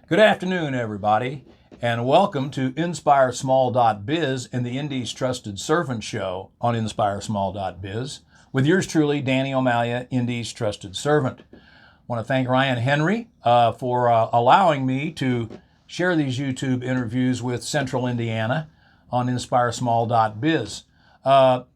Good afternoon, everybody, and welcome to InspireSmall.biz and the Indy's Trusted Servant Show on InspireSmall.biz with yours truly, Danny O'Malia, Indy's Trusted Servant. I want to thank Ryan Henry for allowing me to share these YouTube interviews with Central Indiana on InspireSmall.biz.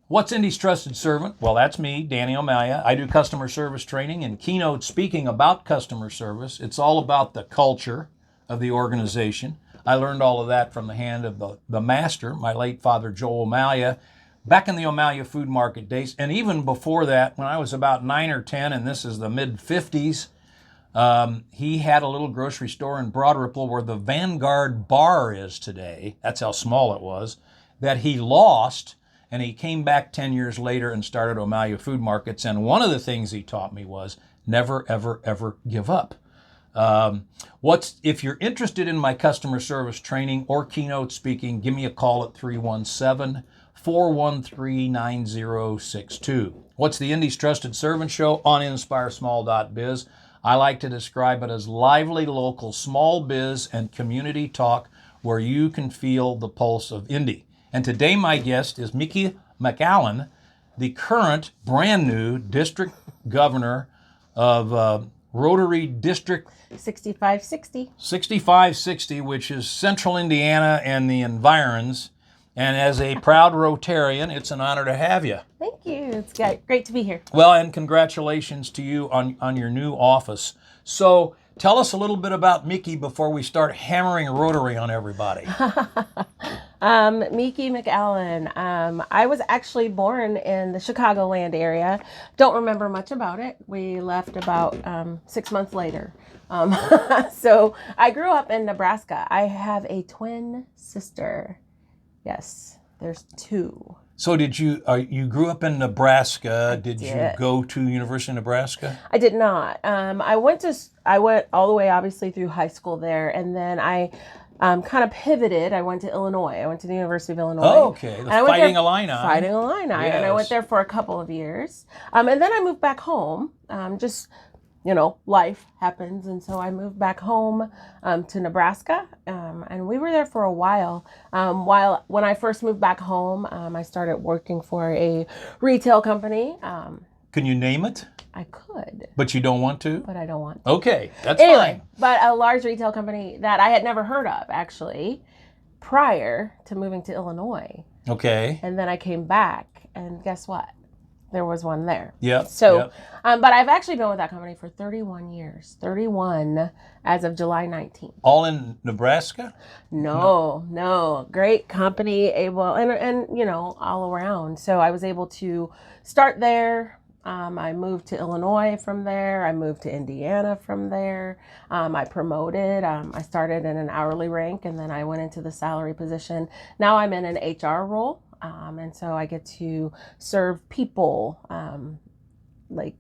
What's Indy's Trusted Servant? Well, that's me, Danny O'Malia. I do customer service training and keynote speaking about customer service. It's all about the culture of the organization. I learned all of that from the hand of the master, my late father, Joel O'Malia, back in the O'Malia Food Market days. And even before that, when I was about 9 or 10, and this is the mid-50s, he had a little grocery store in Broad Ripple where the Vanguard Bar is today. That's how small it was, that he lost. And he came back 10 years later and started O'Malia Food Markets. And one of the things he taught me was never, ever, ever give up. If you're interested in my customer service training or keynote speaking, give me a call at 317-413-9062. What's the Indy's Trusted Servant Show on InspireSmall.biz? I like to describe it as lively local small biz and community talk where you can feel the pulse of Indy. And today my guest is Mekey McAllen, the current brand new district governor of Rotary District 6560, which is Central Indiana and the environs. And as a proud Rotarian, it's an honor to have you. Thank you. It's great to be here. Well, and congratulations to you on your new office. So tell us a little bit about Mekey before we start hammering Rotary on everybody. Mekey McAllen. I was actually born in the Chicagoland area. Don't remember much about it. We left about 6 months later. So I grew up in Nebraska. I have a twin sister. Yes, there's two. So did you grew up in Nebraska? Did you go to University of Nebraska? I did not. I went all the way obviously through high school there, and then I kind of pivoted. I went to Illinois. I went to the University of Illinois. Oh, okay. The Fighting Illini. Fighting Illini. Yes. And I went there for a couple of years. And then I moved back home. Life happens. And so I moved back home to Nebraska. And we were there for a while. When I first moved back home, I started working for a retail company. Can you name it? I could. But you don't want to? But I don't want to. Okay, that's fine. But a large retail company that I had never heard of, actually, prior to moving to Illinois. Okay. And then I came back, and guess what? There was one there. Yeah. So, but I've actually been with that company for 31 years. 31 as of July 19th. All in Nebraska? No. Great company, able, and all around. So I was able to start there. I moved to Illinois from there. I moved to Indiana from there. I promoted. I started in an hourly rank, and then I went into the salary position. Now I'm in an HR role, and so I get to serve people, like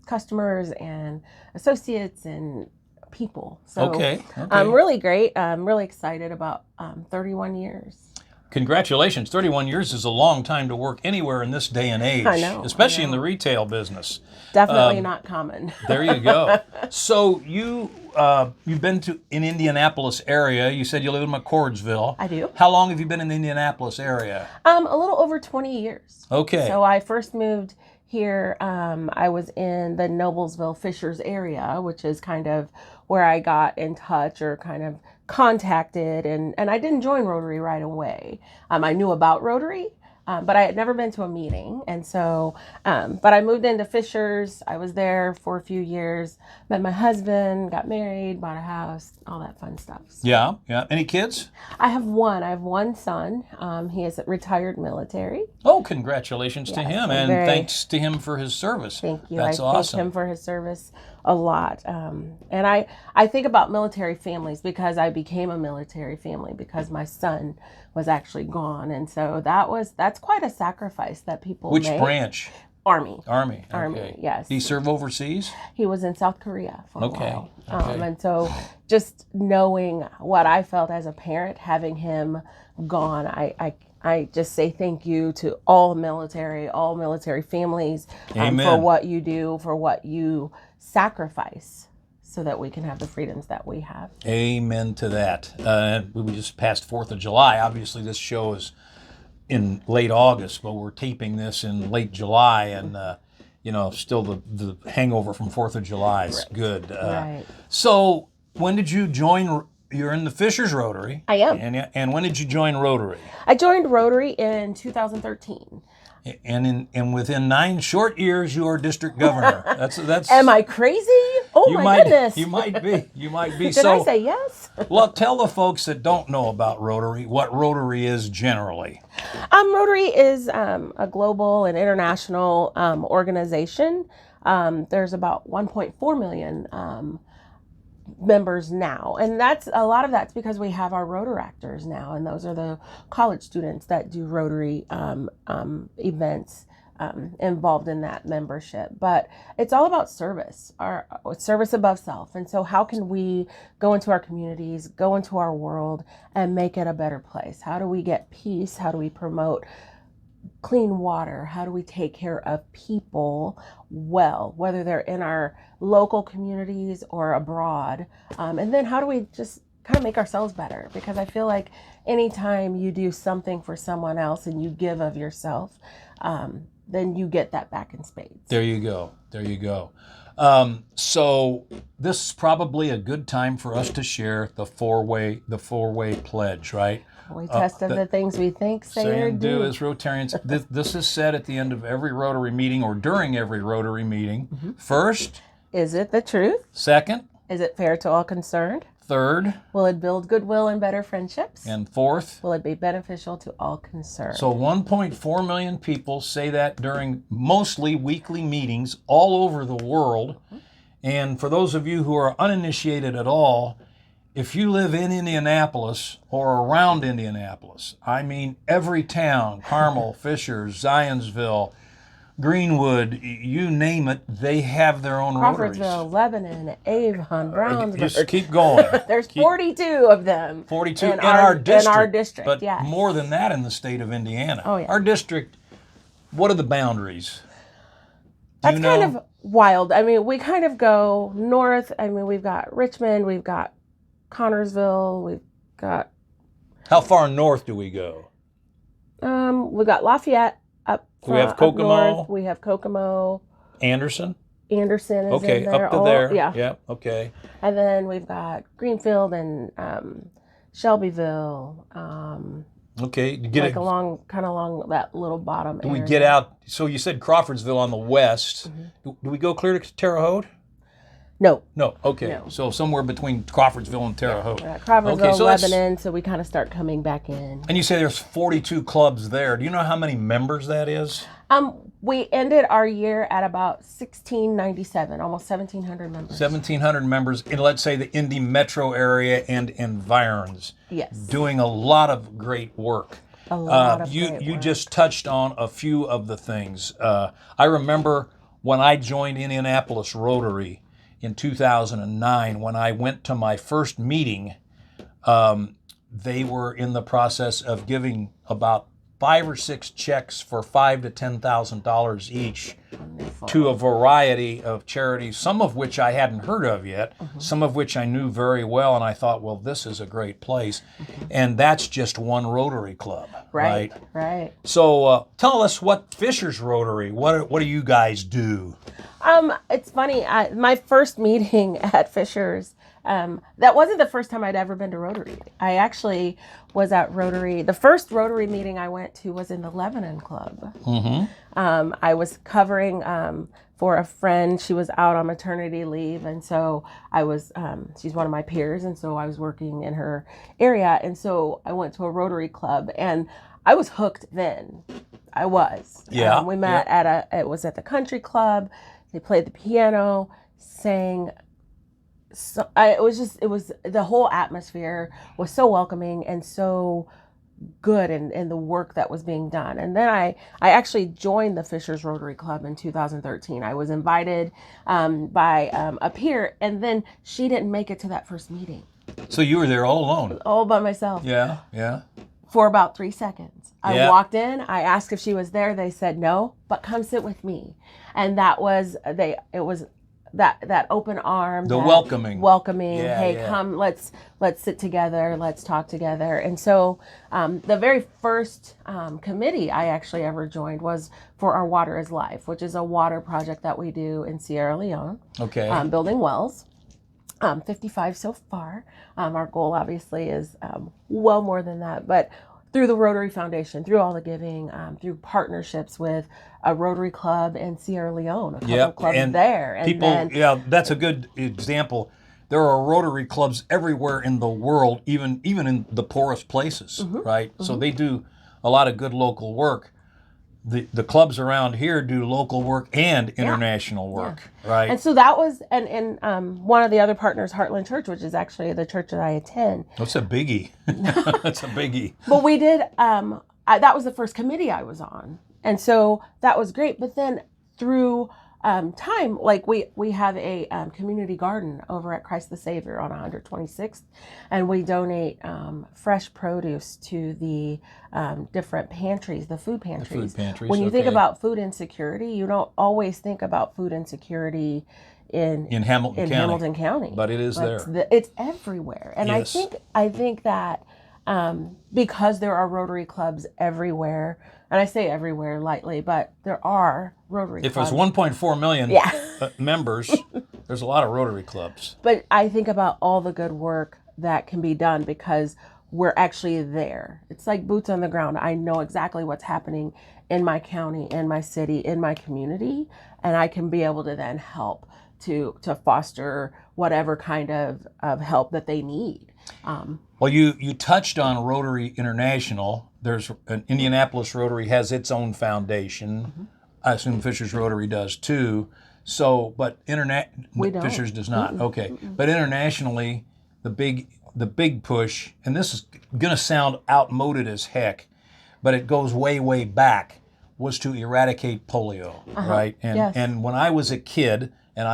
customers and associates and people. So okay. Really great. I'm really excited about 31 years. Congratulations. 31 years is a long time to work anywhere in this day and age. I know. Especially in the retail business. Definitely not common. There you go. So you've been in Indianapolis area. You said you live in McCordsville. I do. How long have you been in the Indianapolis area? A little over 20 years. Okay. So I first moved here. I was in the Noblesville Fishers area, which is kind of where I got in touch or kind of contacted, and I didn't join Rotary right away. I knew about Rotary, but I had never been to a meeting. And so, but I moved into Fishers. I was there for a few years, met my husband, got married, bought a house, all that fun stuff. So, yeah. Any kids? I have one son. He is retired military. Oh, congratulations to him, and thanks to him for his service. Thank you. That's I awesome. thank him for his service a lot. And I think about military families because I became a military family because my son was actually gone. And so that's quite a sacrifice that people make. Which branch? Army. Okay. Yes. Did he serve overseas? He was in South Korea for a while. Okay. And so just knowing what I felt as a parent, having him gone, I just say thank you to all military families for what you do, for what you sacrifice so that we can have the freedoms that we have. Amen to that. We just passed 4th of July. Obviously, this show is in late August, but we're taping this in late July, and still the hangover from 4th of July is good. Right. So when did you join? You're in the Fishers Rotary. I am. And when did you join Rotary? I joined Rotary in 2013. And within 9 short years, you are district governor. That's. Am I crazy? Oh my goodness! You might be. You might be. Did I say yes? Well, tell the folks that don't know about Rotary what Rotary is generally. Rotary is a global and international organization. There's about 1.4 million members now, and a lot of that's because we have our Rotaractors now, and those are the college students that do Rotary events involved in that membership. But it's all about service, our service above self. And so how can we go into our communities, go into our world, and make it a better place? How do we get peace? How do we promote clean water? How do we take care of people well, whether they're in our local communities or abroad? And then how do we just kind of make ourselves better? Because I feel like anytime you do something for someone else and you give of yourself, then you get that back in spades. There you go. There you go. So this is probably a good time for us to share the four-way pledge, right? We test of the things we think, say, or do. As Rotarians. This is said at the end of every Rotary meeting or during every Rotary meeting. Mm-hmm. First, is it the truth? Second, is it fair to all concerned? Third, will it build goodwill and better friendships? And fourth, will it be beneficial to all concerned? So 1.4 million people say that during mostly weekly meetings all over the world. Mm-hmm. And for those of you who are uninitiated at all, if you live in Indianapolis or around Indianapolis, I mean every town, Carmel, Fishers, Zionsville, Greenwood, you name it, they have their own Rotaries. Crawfordsville, Lebanon, Avon, Brownsville. Just keep going. There's 42 of them. 42 in our district. In our district, but yes. More than that in the state of Indiana. Oh, yeah. Our district, what are the boundaries? That's kind of wild. I mean, we kind of go north. I mean, we've got Richmond, we've got Connorsville, we've got... How far north do we go? We've got Lafayette up front, we have Kokomo. North. We have Kokomo. Anderson is in there. Okay, up to there. Yeah, okay. And then we've got Greenfield and Shelbyville. Okay. Along that little bottom area. Do we get out? So you said Crawfordsville on the west. Mm-hmm. Do we go clear to Terre Haute? No. Okay. No. So somewhere between Crawfordsville and Terre Haute. Yeah, Crawfordsville, so Lebanon, so we kind of start coming back in. And you say there's 42 clubs there. Do you know how many members that is? We ended our year at about 1697, almost 1,700 members. 1,700 members in, let's say, the Indy metro area and environs. Yes. Doing a lot of great work. You just touched on a few of the things. I remember when I joined Indianapolis Rotary in 2009, when I went to my first meeting, they were in the process of giving about 5 or 6 checks for $5,000 to $10,000 each to a variety of charities, some of which I hadn't heard of yet, some of which I knew very well, and I thought, well, this is a great place. And that's just one Rotary Club, right? Right. So tell us what Fishers Rotary, what do you guys do? It's funny, my first meeting at Fishers, that wasn't the first time I'd ever been to Rotary. I actually was at Rotary. The first Rotary meeting I went to was in the Lebanon Club. Mm-hmm. I was covering for a friend. She was out on maternity leave, and so I was, she's one of my peers, and so I was working in her area, and so I went to a Rotary Club, and I was hooked then. I was. Yeah. We met it was at the country club. They played the piano, sang. So it was the whole atmosphere was so welcoming and so good in the work that was being done. And then I actually joined the Fishers Rotary Club in 2013. I was invited by a peer, and then she didn't make it to that first meeting. So you were there all alone? All by myself. Yeah. For about 3 seconds. I walked in, I asked if she was there, they said no, but come sit with me. And that was, it was that open arm, The that welcoming. Yeah, hey, yeah. come, let's sit together, let's talk together. And so the very first committee I actually ever joined was for our Water is Life, which is a water project that we do in Sierra Leone. Okay. Building wells. 55 so far. Our goal obviously is well more than that, but through the Rotary Foundation, through all the giving, through partnerships with a Rotary Club in Sierra Leone, a couple Yep. clubs And there. And people, then, yeah, that's a good example. There are Rotary clubs everywhere in the world, even in the poorest places, right? So they do a lot of good local work. The clubs around here do local work and international work, right? And so that was, and one of the other partners, Heartland Church, which is actually the church that I attend. That's a biggie. That's a biggie. But we did, that was the first committee I was on. And so that was great. But then through time, like we have a community garden over at Christ the Savior on 126th, and we donate fresh produce to the different pantries, the food pantries. The food pantries, when you think about food insecurity, you don't always think about food insecurity in Hamilton County, but it is there. It's everywhere, and yes. I think that because there are Rotary clubs everywhere, and I say everywhere lightly, but there are Rotary clubs. If there's 1.4 million members, there's a lot of Rotary clubs. But I think about all the good work that can be done because we're actually there. It's like boots on the ground. I know exactly what's happening in my county, in my city, in my community, and I can be able to then help to foster whatever kind of help that they need. Well, you touched on Rotary International. There's an Indianapolis Rotary has its own foundation. I assume Fishers Rotary does too. So, but Fishers does not. Okay, but internationally, the big push, and this is going to sound outmoded as heck, but it goes way back, was to eradicate polio, right? And when I was a kid, and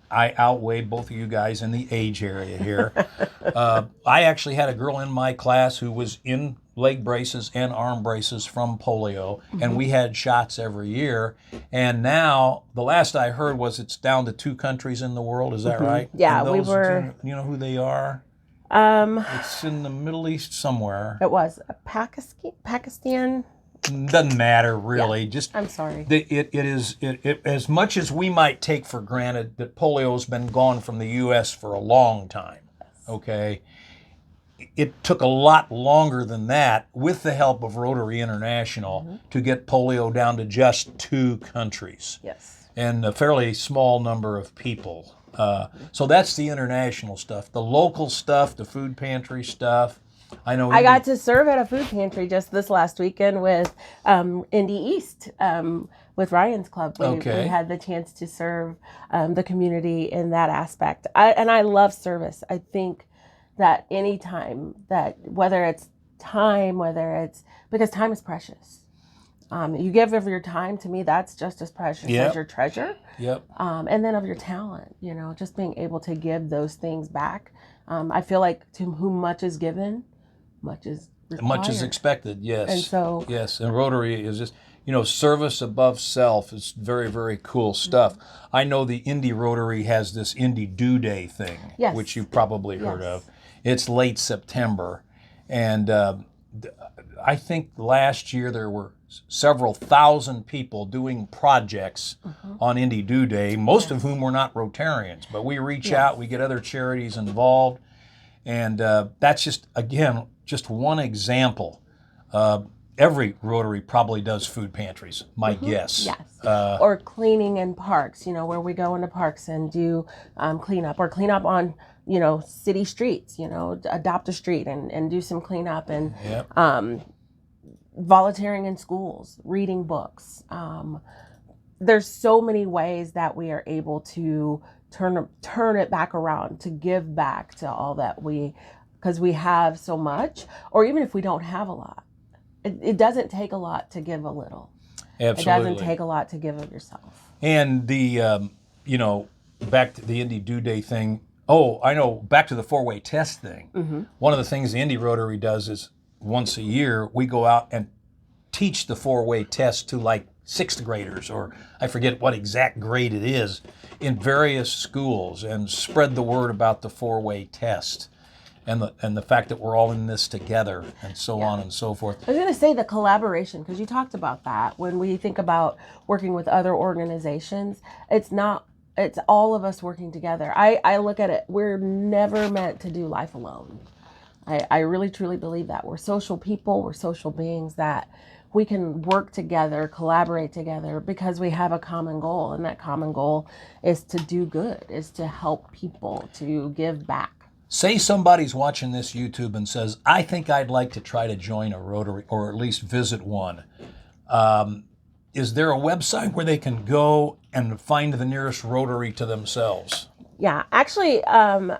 I outweigh both of you guys in the age area here. I actually had a girl in my class who was in leg braces and arm braces from polio, and we had shots every year. And now, the last I heard was it's down to 2 countries in the world. Is that right? Yeah, and we were. You know who they are? It's in the Middle East somewhere. It was Pakistan. Doesn't matter really. Just I'm sorry. It is as much as we might take for granted that polio's been gone from the U.S. for a long time. Okay, it took a lot longer than that, with the help of Rotary International, to get polio down to just 2 countries. Yes. And a fairly small number of people. So that's the international stuff. The local stuff, the food pantry stuff. I know. I got to serve at a food pantry just this last weekend with Indy East, with Ryan's Club. We had the chance to serve the community in that aspect. And I love service. I think that any time that, whether it's time, because time is precious. You give of your time, to me, that's just as precious as your treasure. Yep. And then of your talent, just being able to give those things back. I feel like to whom much is given, much is required. Much is expected, yes. And so, yes, and Rotary is just, service above self is very, very cool stuff. I know the Indy Rotary has this Indy Do Day thing, which you've probably heard of. It's late September, and I think last year there were several thousand people doing projects on Indy Do Day, most of whom were not Rotarians, but we reach out, we get other charities involved, and that's just one example. Every Rotary probably does food pantries, my guess. Yes. Or cleaning in parks, where we go into parks and do cleanup, or clean up on, city streets, adopt a street and do some cleanup, and volunteering in schools, reading books. There's so many ways that we are able to turn it back around, to give back to all that because we have so much, or even if we don't have a lot. It doesn't take a lot to give a little. Absolutely. It doesn't take a lot to give of yourself. And the, back to the Indy Do Day thing. Oh, I know, back to the 4-way test thing. One of the things the Indy Rotary does is once a year, we go out and teach the 4-way test to like sixth graders, or I forget what exact grade it is, in various schools, and spread the word about the four-way test and the fact that we're all in this together, and so on and so forth. I was going to say the collaboration, because you talked about that. When we think about working with other organizations, it's all of us working together. I look at it, we're never meant to do life alone. I really truly believe that. We're social people, we're social beings, that we can work together, collaborate together, because we have a common goal. And that common goal is to do good, is to help people, to give back. Say somebody's watching this YouTube and says, I think I'd like to try to join a Rotary, or at least visit one. Is there a website where they can go and find the nearest Rotary to themselves? Yeah, actually, our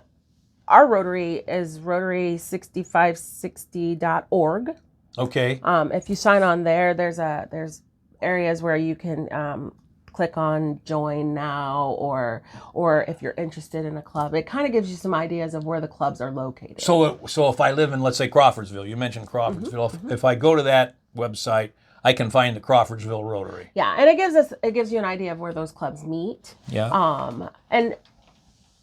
Rotary is rotary6560.org. Okay. If you sign on there, there's areas where you can click on join now, or if you're interested in a club, it kind of gives you some ideas of where the clubs are located. So if I live in, let's say, Crawfordsville, you mentioned Crawfordsville. If I go to that website, I can find the Crawfordsville Rotary. Yeah, and it gives you an idea of where those clubs meet. Yeah. And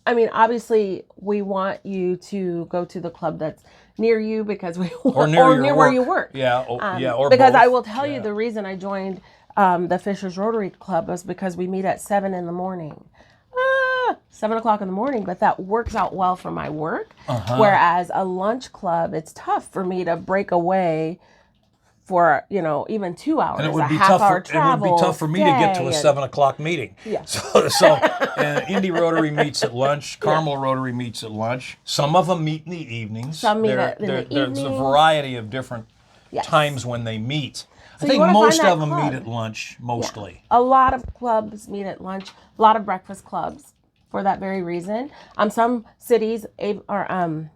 I mean, obviously, we want you to go to the club that's near you, because or near where you work. Yeah. Or because both. I will tell you, the reason I joined the Fishers Rotary Club was because we meet at 7 in the morning. 7 o'clock in the morning, but that works out well for my work. Whereas a lunch club, it's tough for me to break away for, even 2 hours, and it would a be half tough hour for, travel. It would be tough for me to get to a 7 o'clock meeting. Yeah. So and Indy Rotary meets at lunch. Carmel Rotary meets at lunch. Some of them meet in the evenings. Some meet in the There's a evening. variety of different times when they meet. So I think you wanna most find that of them club. meet at lunch, mostly. Yeah. A lot of clubs meet at lunch. A lot of breakfast clubs for that very reason. Some cities, or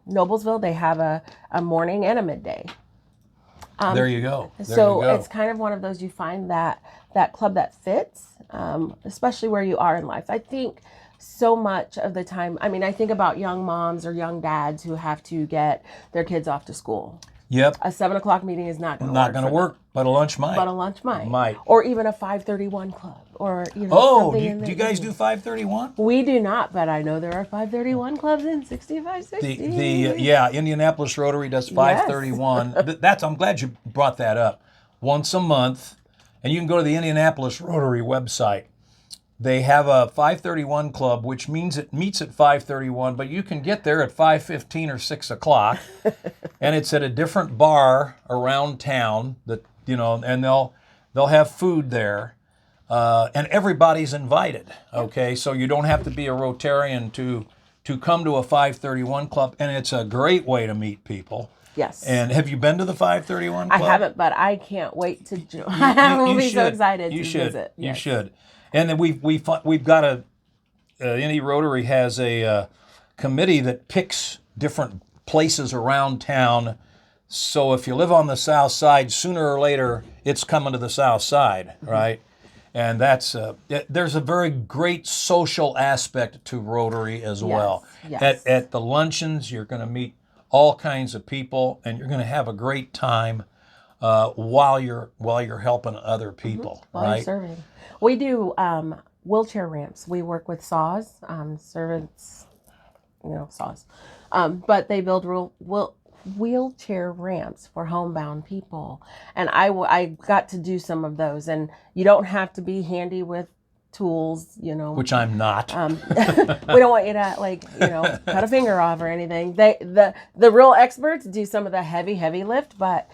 Noblesville, they have a morning and a midday. There you go. It's kind of one of those, you find that club that fits, especially where you are in life. I think so much of the time, I think about young moms or young dads who have to get their kids off to school. Yep. A 7 o'clock meeting is not going to work, but a lunch might. But a lunch might. Or even a 5:31 club, or Oh, something do you guys do 5:31? We do not, but I know there are 5:31 clubs in 6560. Indianapolis Rotary does 5:31. I'm glad you brought that up. Once a month, and you can go to the Indianapolis Rotary website. They have a 5:31 club, which means it meets at 5:31, but you can get there at 5:15 or 6 o'clock, and it's at a different bar around town and they'll have food there, and everybody's invited. Okay, so you don't have to be a Rotarian to come to a 5:31 club, and it's a great way to meet people. Yes. And have you been to the 5:31 club? I haven't, but I can't wait to join. I will be so excited to visit. You should. And then we've got Indy Rotary has a committee that picks different places around town. So if you live on the south side, sooner or later it's coming to the south side, right? And there's a very great social aspect to Rotary as well. Yes. At the luncheons, you're going to meet all kinds of people, and you're going to have a great time while you're helping other people, while right? you're serving. We do wheelchair ramps. We work with saws, servants, saws. But they build wheelchair ramps for homebound people. And I got to do some of those. And you don't have to be handy with tools, Which I'm not. We don't want you to cut a finger off or anything. The real experts do some of the heavy lift, but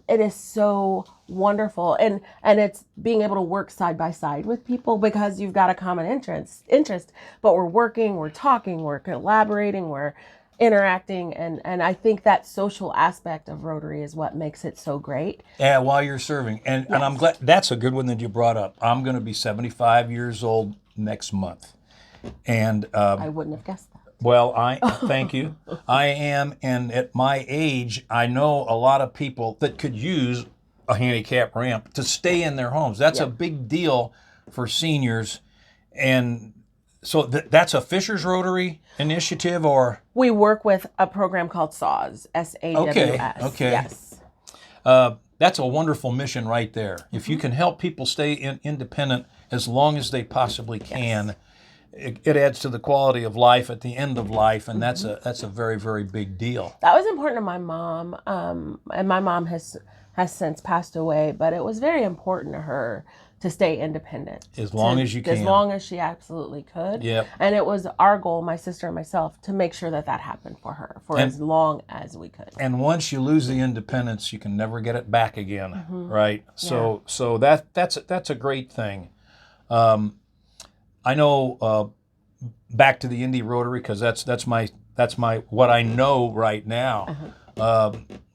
it is so wonderful, and it's being able to work side by side with people, because you've got a common interest, but we're working, we're talking, we're collaborating, we're interacting, and I think that social aspect of Rotary is what makes it so great. Yeah, while you're serving. And I'm glad, that's a good one that you brought up. I'm going to be 75 years old next month. And I wouldn't have guessed that. Well, thank you. I am, and at my age, I know a lot of people that could use a handicap ramp to stay in their homes. That's a big deal for seniors. And so that's a Fishers Rotary initiative, or? We work with a program called SAWS, SAWS. Okay. Yes. That's a wonderful mission right there. If you can help people stay independent as long as they possibly can, it adds to the quality of life at the end of life, and that's a very, very big deal. That was important to my mom, and my mom has since passed away, but it was very important to her to stay independent. As long as you can. As long as she absolutely could. Yep. And it was our goal, my sister and myself, to make sure that happened for her for as long as we could. And once you lose the independence, you can never get it back again, right? So that's a great thing. I know back to the Indy Rotary, because that's my what I know right now.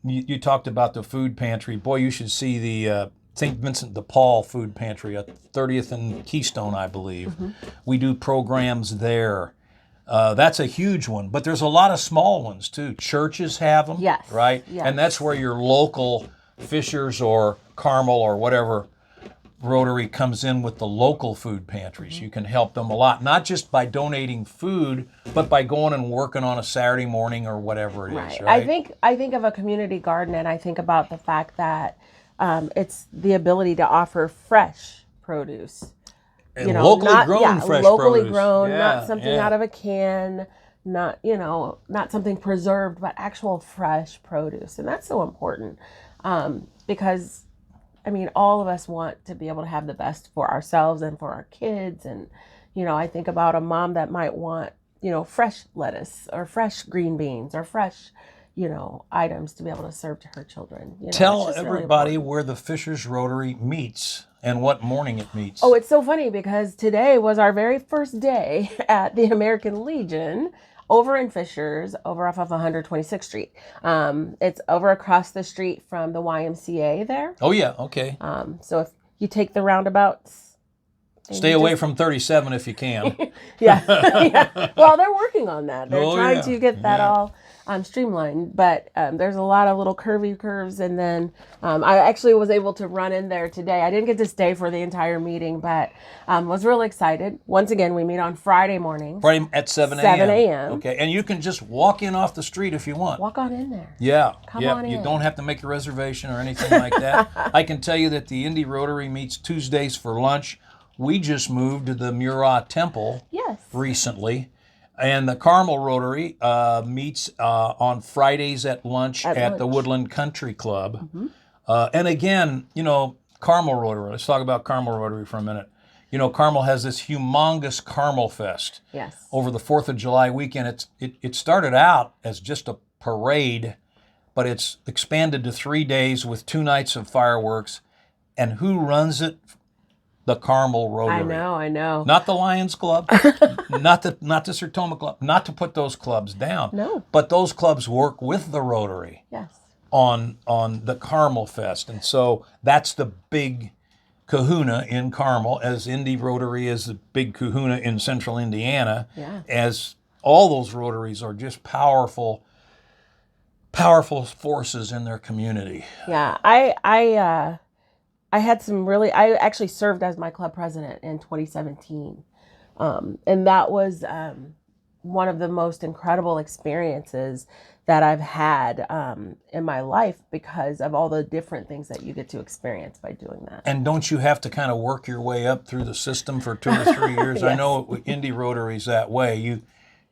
You talked about the food pantry. Boy, you should see the St. Vincent de Paul food pantry at 30th and Keystone, I believe. We do programs there. That's a huge one, but there's a lot of small ones too. Churches have them, yes, right? Yes. And that's where your local Fishers or Carmel or whatever Rotary comes in with the local food pantries. You can help them a lot, not just by donating food, but by going and working on a Saturday morning or whatever it is. Right? I think of a community garden, and I think about the fact that it's the ability to offer fresh produce. And locally grown fresh locally produce. grown, not something out of a can, not something preserved, but actual fresh produce. And that's so important because, I mean, all of us want to be able to have the best for ourselves and for our kids. And, I think about a mom that might want, fresh lettuce or fresh green beans or fresh, items to be able to serve to her children. Tell everybody where the Fishers Rotary meets and what morning it meets. Oh, it's so funny because today was our very first day at the American Legion over in Fishers, over off of 126th Street. It's over across the street from the YMCA there. Oh, yeah. Okay. So if you take the roundabouts. Stay away from 37 if you can. Yeah. Well, they're working on that. They're trying to get that all streamlined, but there's a lot of little curvy curves. And then I actually was able to run in there today. I didn't get to stay for the entire meeting, but was really excited. Once again, we meet on Friday mornings. Friday at 7 a.m. 7 a.m. Okay, and you can just walk in off the street if you want. Walk on in there. Yeah. Come on in. You don't have to make a reservation or anything like that. I can tell you that the Indy Rotary meets Tuesdays for lunch. We just moved to the Murat Temple recently. And the Carmel Rotary meets on Fridays at lunch at the Woodland Country Club. And again, Carmel Rotary. Let's talk about Carmel Rotary for a minute. Carmel has this humongous Carmel Fest. Yes. Over the 4th of July weekend. It started out as just a parade, but it's expanded to 3 days with 2 nights of fireworks. And who runs it? The Carmel Rotary. I know. Not the Lions Club, not the Sertoma Club, not to put those clubs down. No. But those clubs work with the Rotary. Yes. On the Carmel Fest. And so that's the big kahuna in Carmel, as Indy Rotary is the big kahuna in central Indiana. Yeah. As all those Rotaries are just powerful forces in their community. Yeah. I had I actually served as my club president in 2017. And that was one of the most incredible experiences that I've had in my life because of all the different things that you get to experience by doing that. And don't you have to kind of work your way up through the system for 2 or 3 years? Yes. I know Indy Rotary's that way.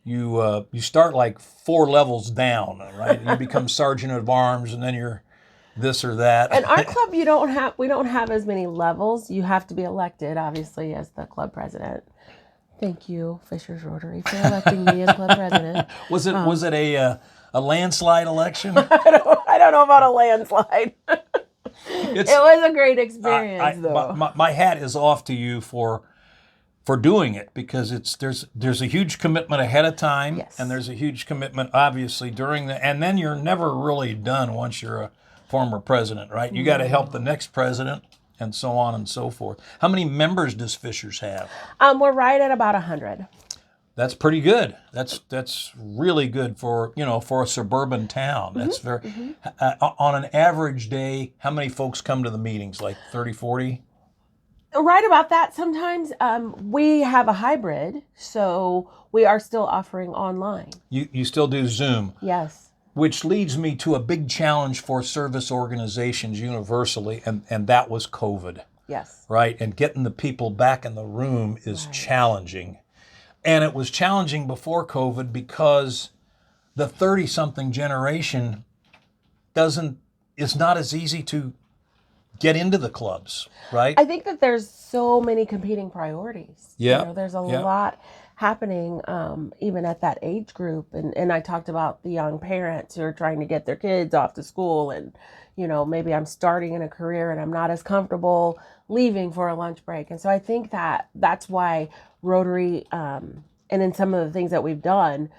You start like 4 levels down, right? You become sergeant of arms, and then you're this or that. And our club, we don't have as many levels. You have to be elected, obviously, as the club president. Thank you, Fishers Rotary, for electing me as club president. Was it a landslide election? I don't know about a landslide. It was a great experience, though. My hat is off to you for doing it, because there's a huge commitment ahead of time, yes. And there's a huge commitment, obviously, and then you're never really done once you're a former president, right? You got to help the next president, and so on and so forth. How many members does Fishers have? We're right at about 100. That's pretty good. That's really good for a suburban town. That's very on an average day. How many folks come to the meetings? Like 30, 40? Right about that. Sometimes we have a hybrid, so we are still offering online. You still do Zoom? Yes. which leads me to a big challenge for service organizations universally, and that was COVID, Yes. right? And getting the people back in the room is challenging. And it was challenging before COVID because the 30-something generation is not as easy to get into the clubs, right? I think that there's so many competing priorities. Yeah. You know, there's a lot happening even at that age group. And I talked about the young parents who are trying to get their kids off to school. And, you know, maybe I'm starting in a career and I'm not as comfortable leaving for a lunch break. And so I think that that's why Rotary and in some of the things that we've done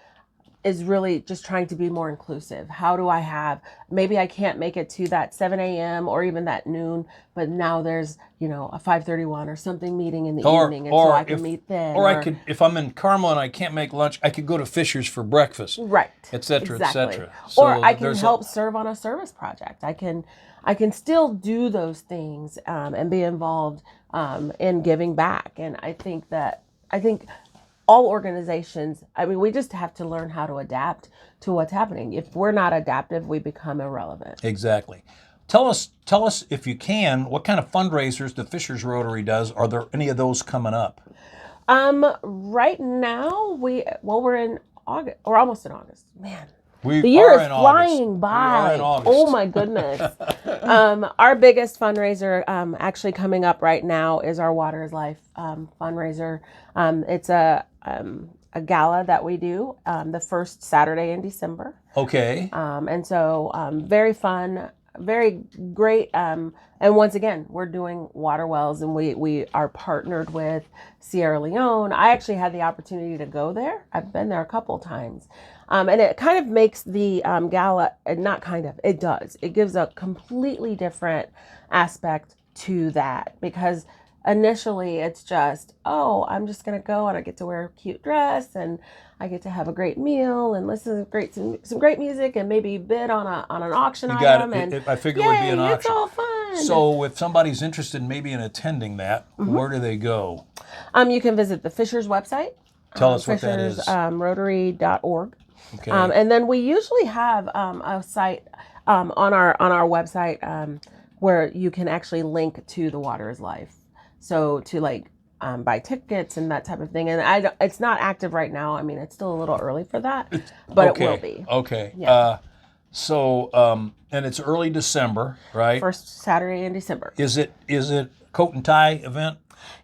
is really just trying to be more inclusive. How do I have, maybe I can't make it to that 7 a.m. or even that noon, but now there's, you know, a 5:31 or something meeting in the evening, and so I can meet then. Or I could, if I'm in Carmel and I can't make lunch, I could go to Fisher's for breakfast. Right. Et cetera, exactly. et cetera. So or I can help serve on a service project. I can still do those things and be involved in giving back. And I think all organizations, I mean, we just have to learn how to adapt to what's happening. If we're not adaptive, we become irrelevant. Exactly. Tell us if you can, what kind of fundraisers the Fishers Rotary does. Are there any of those coming up? Right now we're in August, or almost in August. Man, The year is flying by. Oh my goodness. Our biggest fundraiser actually coming up right now is our Water is Life fundraiser. It's a gala that we do the first Saturday in December. Okay. And so very fun, very great. And once again, we're doing water wells, and we are partnered with Sierra Leone. I actually had the opportunity to go there. I've been there a couple times. And it kind of makes the gala, not kind of, it does. It gives a completely different aspect to that, because initially it's just, oh, I'm just going to go and I get to wear a cute dress and I get to have a great meal and listen to some great music and maybe bid on an auction item. And I figure it would be an auction. It's all fun. So if somebody's interested maybe in attending that, where do they go? You can visit the Fishers website. Tell us what that is. Rotary.org. Okay. And then we usually have a site on our website where you can actually link to the Water is Life. So to buy tickets and that type of thing. And it's not active right now. I mean, it's still a little early for that, but it will be. Okay. Yeah. And it's early December, right? First Saturday in December. Is it coat and tie event?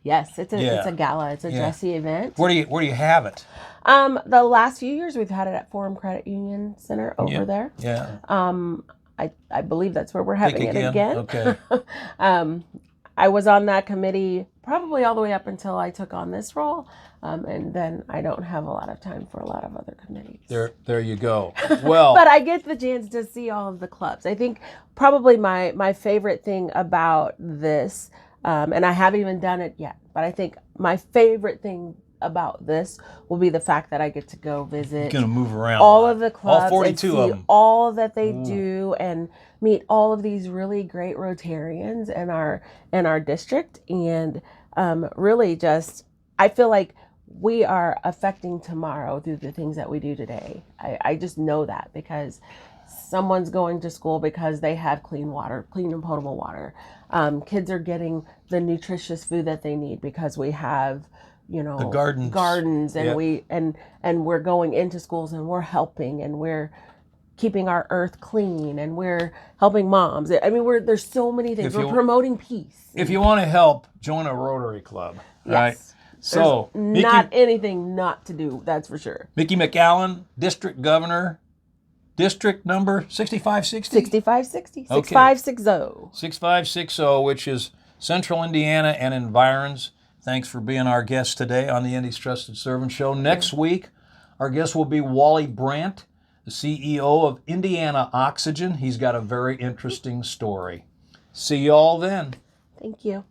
Yes, it's a gala. It's a dressy event. Where do you have it? The last few years we've had it at Forum Credit Union Center over there. Yeah. I believe that's where we're having it again. Okay. I was on that committee probably all the way up until I took on this role, and then I don't have a lot of time for a lot of other committees. There you go. Well, but I get the chance to see all of the clubs. I think probably my favorite thing about this, and I haven't even done it yet, but I think my favorite thing about this will be the fact that I get to go visit. You're gonna move around all of the clubs, all 42 and of see them, all that they do, and meet all of these really great Rotarians in our district, and really just I feel like we are affecting tomorrow through the things that we do today. I just know that because someone's going to school because they have clean and potable water. Kids are getting the nutritious food that they need because we have the gardens, and and we're going into schools and we're helping and we're keeping our earth clean and we're helping moms. I mean, there's so many things. We're promoting peace. If you want to help, join a Rotary Club. Right? Yes. So not anything not to do, that's for sure. Mekey McAllen, District Governor, District number 6560? 6560. Okay. 6560. 6560, which is Central Indiana and environs. Thanks for being our guest today on the Indy's Trusted Servant Show. Next week, our guest will be Wally Brandt, the CEO of Indiana Oxygen. He's got a very interesting story. See you all then. Thank you.